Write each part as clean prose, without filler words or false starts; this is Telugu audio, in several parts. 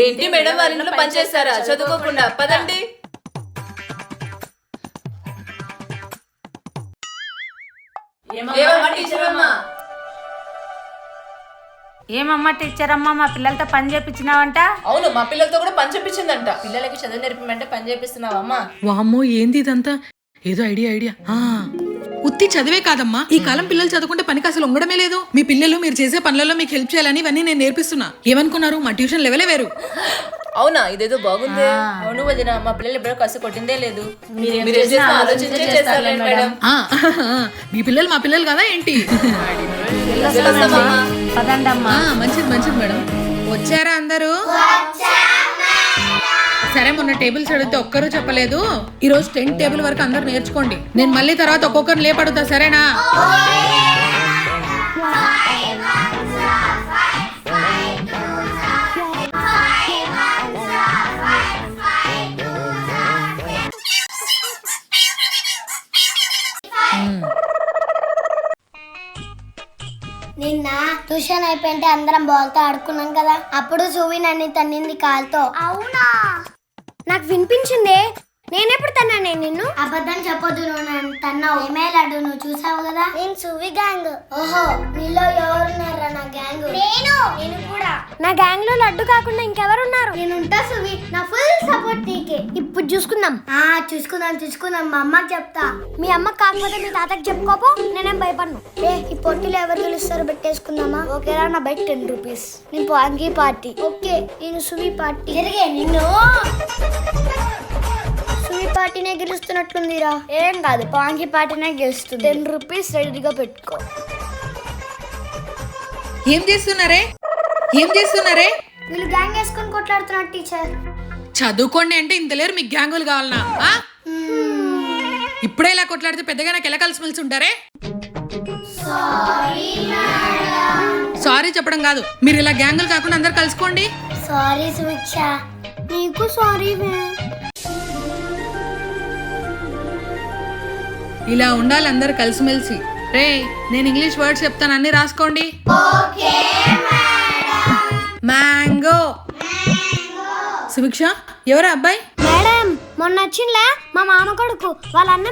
ఏంటి మేడం వాళ్ళ ఇంట్లో పనిచేస్తారా చదువుకోకుండా? పదండి. ఏమమ్మా టీచర్ అమ్మా మా పిల్లలతో పని చేపించినావంట? అవును, మా పిల్లలతో కూడా పని చేపించిందంట. పిల్లలకి చదువు నేర్పమంటే పని చేపిస్తున్నావమ్మా? వామ్మో ఏంది ఇదంతా? ఏదో ఐడియా ఉత్తి చదివే కాదమ్మా, ఈ కాలం పిల్లలు చదువుకుంటే పనికి అసలు ఉండడమే లేదు. మీ పిల్లలు మీరు చేసే పనులలో మీకు హెల్ప్ చేయాలని ఇవన్నీ నేను నేర్పిస్తున్నా. ఏమనుకున్నారు, మా ట్యూషన్ లెవెలే వేరు. అవునా, ఇదేదో బాగుంది. అవును వదిన, మా పిల్లలు ఎప్పుడో కసు కొట్టిందే లేదు. ఆలోచించే చేస్తారులేండి మేడం. మీ పిల్లలు మా పిల్లలు కదా ఏంటి? మంచిది మేడం. వచ్చారా అందరూ? సరే, మొన్న టేబుల్స్ అడిగితే ఒక్కరూ చెప్పలేదు. ఈ రోజు 10 టేబుల్ వరకు అందరు నేర్చుకోండి. నేను మళ్ళీ తర్వాత ఒక్కొక్కరు లేపడుతా, సరేనా? నిన్న ట్యూషన్ అయిపోయింటే అందరం బాల్తో ఆడుకున్నాం కదా, అప్పుడు సువి నన్ను తన్నింది కాలుతో. అవునా? నాకు వినిపించిందే. నేనెప్పుడు తన్నానే నిన్ను? అబద్ధం చెప్పొద్దు, నువ్వు నన్ను తన్నావు. ఏమేలాడు, నువ్వు చూసావు కదా. నేను సువి గ్యాంగ్. ఓహో, నీలో ఎవరున్నారా నా గ్యాంగ్? నేను కూడా. నా గ్యాంగ్ లో లడ్డు కాకుండా ఇంకెవరున్నారు? నేను ఉంటా సువి, నా ఫుల్ సపోర్ట్ నీకే. ఇప్పుడు చూసుకుందాం. చూసుకుందాం. మా అమ్మకి చెప్తా. మీ అమ్మకి కాకపోతే మీ తాతకి చెప్పుకోపో, నేనేం భయపడను. ఈ పొట్టిలో ఎవరు గెలుస్తారో పెట్టేసుకుందామా? ఓకేరా, నా బైక్ 10 రూపీస్. నేను పాంకీ పార్టీ. ఓకే, నేను సువి పార్టీ. జరిగే నిన్ను సువి పార్టీనే గెలుస్తున్నట్లుందిరా. ఏం కాదు, పాంకీ పార్టీనే గెలుస్తుంది. 10 రూపీస్ రెడీగా పెట్టుకో. ఏం చేస్తున్నారే? వీళ్ళు గ్యాంగ్ వేసుకొని కొట్లాడుతున్నారు టీచర్. చదువుకోండి అంటే ఇంతలేరు, మీకు గ్యాంగులు కావాలనా? ఇప్పుడే ఇలా కొట్లాడితే పెద్దగా నాకు ఎలా కలిసిమెలిసి ఉంటారే? సారీ చెప్పడం కాదు, మీరు ఇలా గ్యాంగులు కాకుండా అందరు కలుసుకోండి. సారీ సువిక్ష. నీకు సారీ. ఇలా ఉండాలి అందరు కలిసిమెలిసి. రే, నేను ఇంగ్లీష్ వర్డ్స్ చెప్తాను, అన్ని రాసుకోండి. మ్యాంగో. సుభిక్ష, ఎవరా అబ్బాయి? మేడం, మొన్న వచ్చిందిలే మా మామ కొడుకు వాళ్ళ అన్న.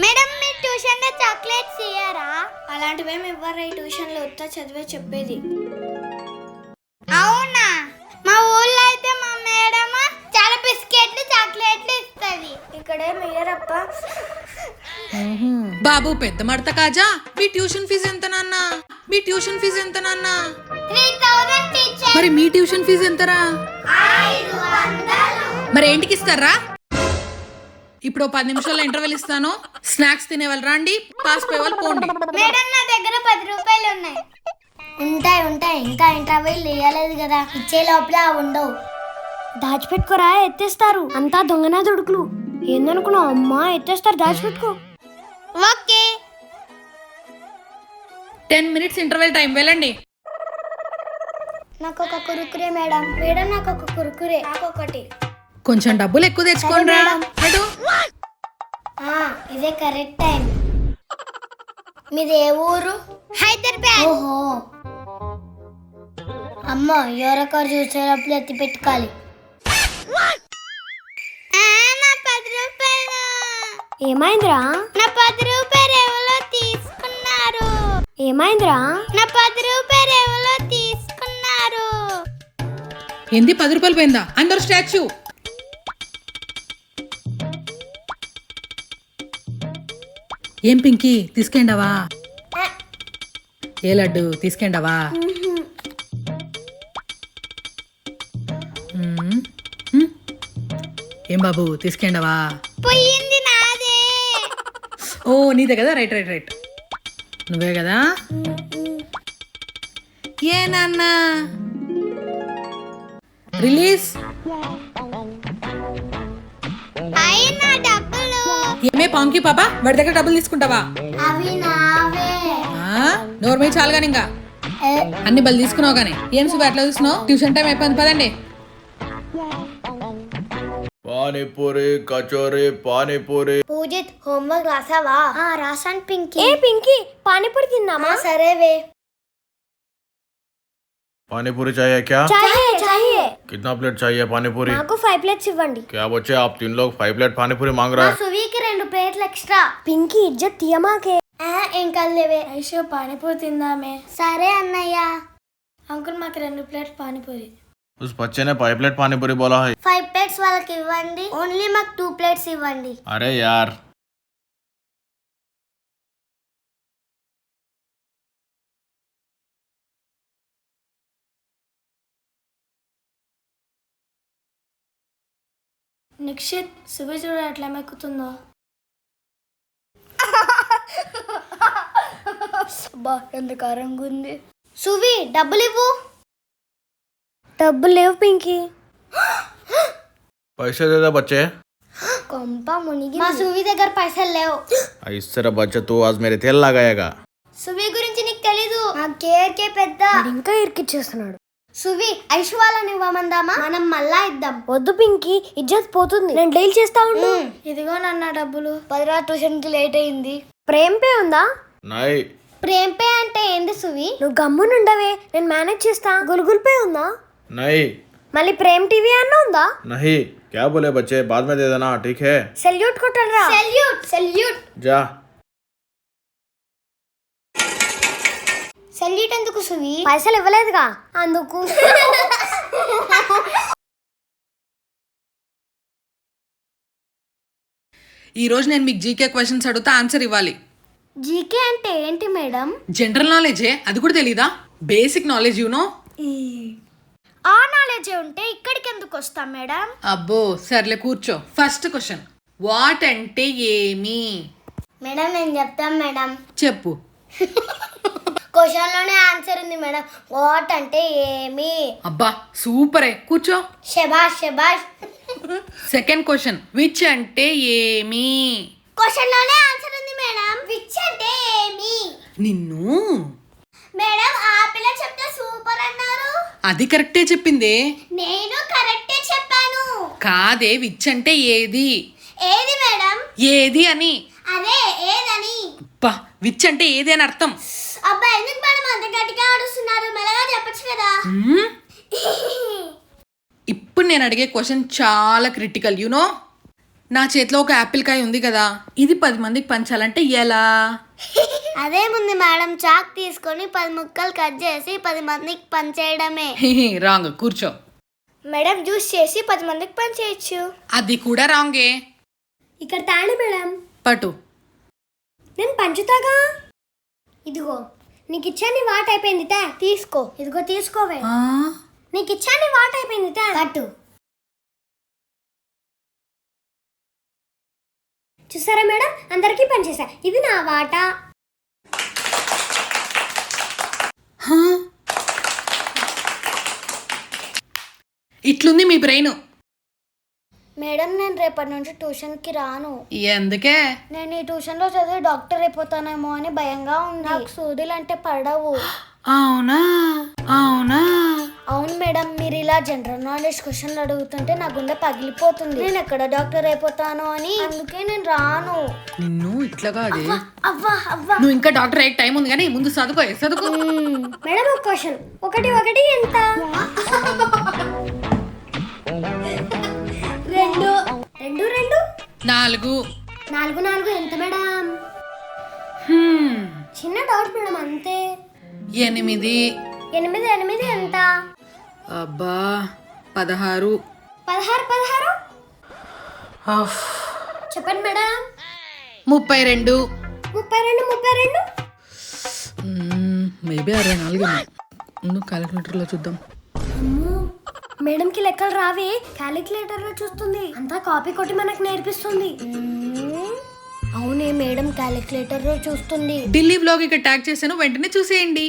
మేడం మీ ట్యూషన్ లో చాక్లెట్స్ ఇయ్యారా? అలాంటివేమి ఇవ్వరా, ఈ ట్యూషన్ లో ఉత్తా చదివే చెప్పేది. అవునా? మా ఊళ్ళో అయితే మా మేడం చాలా బిస్కెట్లు చాక్లెట్లు ఇస్తుంది. ఇక్కడేమి ఇయ్యరప్ప. బాబు పెద్ద మడత కాజా, మీ ట్యూషన్ ఫీజు ఎంత నాన్న? 3000 టీచర్. మరి మీ ట్యూషన్ ఫీజు ఎంతరా? 500. మరి ఏంటికి ఇస్తారా? ఇప్పుడు 10 నిమిషాల్లో ఇంటర్వెల్ ఇస్తాను. స్నాక్స్ తినే వాళ్ళు రండి, పాస్ పోయే వాళ్ళు పోండి. మేడం, నా దగ్గర 10 రూపాయలు ఉన్నాయి. ఉంటాయి. ఇంకా ఇంటర్వెల్ ఇవ్వలేదు కదా, ఇచ్చే లోపల ఉండవు. దాచిపెట్టుకోరా, ఎత్తేస్తారు. అంతా దొంగనా దొడుకులు. ఏందనుకున్నావు అమ్మా? ఎత్తేస్తారు, దాచిపెట్టుకో. ఓకే. 10 మినిట్స్ ఇంటర్వెల్ టైం, వెళ్ళండి. నాకు ఒక కురుకురే మేడం. నాకు ఒక కురుకురే. నాకొకటి. కొంచెం డబ్బులు ఎక్కువ తెచ్చుకోండి రా. ఇదే కరెక్ట్ టైం. మీది ఏ ఊరు? హైదరాబాద్. ఓహో, అమ్మో, ఎవరొకరు చూసేటప్పుడు ఎత్తి పెట్టుకోవాలి. ఏమైందిరా? నా 10 రూపాయలు ఎవరో తీసుకున్నారు. ఏమైందిరా? నా 10 రూపాయలు ఎవరో తీసుకున్నారు. ఏంది 10 రూపాయలు పోయిందా? అందరు స్టాచ్యూ. ఏం పింకీ, తీసుకెండవా? ఏ లడ్డు తీసుకెండవా? ఏం బాబు, తీసుకెండవా? పోయింది నాదే. ఓ, నీదే కదా. రైట్. నువ్వే కదా. ఏ నాన్న, రిలీజ్. ఏమే పాంకి పాప, వాడి దగ్గర డబ్బులు తీసుకుంటావా? అవి నావే. నోర్మై చాలు కానీ ఇంకా అన్ని బలు తీసుకున్నావు కానీ. ఏం సుబ్బు అట్లా చూస్తున్నావు? ట్యూషన్ టైం అయిపోయింది, పదండి. పానీపూరి, కచోరీ, పానీపూరి. పూజిత్, హోంవర్క్ రాసావా? రాసాను పింకీ. పింకీ, పానీపూరి తిన్నామా? సరేవే. पानी पूरी चाहिए क्या? चाहिए कितना प्लेट चाहिए पानी पूरी? నాకు 5 ప్లేట్స్ ఇవ్వండి. क्या बच्चे आप 3 लोग 5 प्लेट पानी पूरी मांग रहे हैं? సువికి 2 ప్లేట్లు ఎక్స్ట్రా. పింకీ ఇజ్జత్ తీయమాకే. ఏం కాదులేవే. ఐషో పానీపూరి తిందామే. సరే అన్నయ్య. అంకుల్ మాకు 2 ప్లేట్ పానీపూరి. उस बच्चे ने 5 प्लेट पानी पूरी बोला है. 5 ప్లేట్స్ వాళ్ళకి ఇవ్వండి. ఓన్లీ మాకు 2 ప్లేట్స్ ఇవ్వండి. अरे यार నిక్షిత్ సువి చూడ ఎట్లా మెక్కుతుందో. బా ఎంత కారంగా ఉంది. సువి డబ్బులు ఇవ్వు. డబ్బులు లేవు పింకీ. पैसे दे दे बच्चे. కొంప మునిగి. మా సువి దగ్గర పైసలు లేవు. इस तरह बच्चे तू आज मेरे तेल लगाएगा. సువి గురించి నీకు తెలీదు. నా కేర్కే పెద్ద. ఇంకా ఇరికిచ్చేస్తున్నాడు. సువి ఐషు వాళ్ళని ఇవ్వమందామా? మనం మళ్ళా ఇద్దాం. వద్దు పింకీ ఇజ్జత్ పోతుంది. నేను డీల్ చేస్తా ఉండు. ఇదిగో నాన్న డబ్బులు. 10 ట్యూషన్ కి లేట్ అయింది. ప్రేమ్ పే ఉందా? नहीं ప్రేమ్ పే అంటే ఏంది సువి? నువ్వు గమ్మునుండవే, నేను మేనేజ్ చేస్తా. గూగుల్ పే ఉందా? नहीं మళ్ళీ ప్రేమ్ టీవీ అన్న ఉందా? नहीं क्या बोले बच्चे बाद में दे देना ठीक है. సెల్యూట్ కొట్టండిరా. సెల్యూట్ जा. సెల్యూట్ ఎందుకు సువి? పైసలు ఇవ్వలేదుగా అందుకు. ఈ రోజు నేను మీకు జీకే క్వశ్చన్స్ అడుగుతా ఆన్సర్ ఇవ్వాలి. జీకే అంటే ఏంటి మేడం? జనరల్ నాలెడ్జే, అది కూడా తెలీదా? Basic knowledge you know. ఆ నాలెడ్జ్ ఉంటే ఇక్కడికి ఎందుకు వస్తాం మేడం? అబ్బో సర్లే కూర్చో. ఫస్ట్ క్వశ్చన్, వాట్ అంటే ఏమి? మేడం నేను చెప్తాను మేడం. చెప్పు. క్వశ్చన్ లోనే ఆన్సర్ ఉంది మేడం. వాట్ అంటే ఏమి? అబ్బా సూపరే, కూర్చో. శబాష్ శబాష్. సెకండ్ క్వశ్చన్, విచ్ అంటే ఏమి? క్వశ్చన్ లోనే ఆన్సర్ ఉంది మేడం. విచ్ అంటే ఏమి? నిన్ను. మేడం ఆ పిల్ల చెప్తే సూపర్ అన్నారు. అది కరెక్టే చెప్పిందే. నేను కరెక్టే చెప్పాను. కాదే, విచ్ అంటే ఏది? ఏది మేడం? ఏది అని. అదే ఏదని. అబ్బా విచ్ అంటే ఏది అని అర్థం. అబ్బా ఎందుకు మేడం అంత గట్టిగా ఆడుస్తున్నారు? మెల్లగా చెప్పొచ్చు కదా. ఇప్పుడు నేను అడిగే క్వశ్చన్ చాలా క్రిటికల్ యునో. నా చేతిలో ఒక యాపిల్ కాయ ఉంది కదా, ఇది 10 మందికి పంచాలంటే ఎలా? అదేముంది మేడం, చాక్ తీసుకొని 10 ముక్కలు కట్ చేసి 10 మందికి పంచేయడమే. రాంగ్, కూర్చో. మేడం జ్యూస్ చేసి 10 మందికి పంచేయచ్చు. అది కూడా రాంగే. ఇక్కడ తాండి మేడం. పటు. నేను పంచుతాగా. ఇదిగో నీకు ఇచ్చాని వాట్ అయిపోయింది తా తీసుకో. ఇదిగో తీసుకోవే. నీకు ఇచ్చాని వాట్ అయిపోయింది తా కట్టు. చూసారా మేడం, అందరికీ పనిచేసా. ఇది నా వాటా. ఇట్లుంది మీ బ్రెయిన్. మేడం నేను రేపటి నుంచి ట్యూషన్కి రాను. ఎందుకే? నేను ఈ ట్యూషన్లో చదివి డాక్టర్ అయిపోతానేమో అని భయంగా ఉంది. నాకు సూదులు అంటే పడవు. అవునా? అవునా? అవును మేడం, మీరు ఇలా జనరల్ నాలెడ్జ్ క్వశ్చన్లు అడుగుతుంటే నా గుండె పగిలిపోతుంది. నేను ఎక్కడ డాక్టర్ అయిపోతాను అని, అందుకే నేను రాను. నిన్ను ఇట్లా కాదే. అవ్వా అవ్వా. నువ్వు ఇంకా డాక్టర్ అయ్యే టైం ఉంది కానీ ముందు చదువుకో. మేడం ఒక క్వశ్చన్, 1 1 ఎంత? 2 2 2 4 4 4 ఎంత మేడం? చిన్న డౌట్ మేడం అంతే. 8 8 8 ఎంత? అబ్బా 16 16 చెప్పండి మేడం. 32 32 మేబీ 64. ముందు క్యాలిక్యులేటర్లో చూద్దాం. మేడంకి లెక్కలు రావే, క్యాలిక్యులేటర్ లో చూస్తుంది. అంతా కాపీ కొట్టి మనకు నేర్పిస్తుంది. అవునే మేడం క్యాలిక్యులేటర్ లో చూస్తుంది. ఢిల్లీ బ్లాగ్ ఇక్కడ ట్యాగ్ చేశాను, వెంటనే చూసేయండి.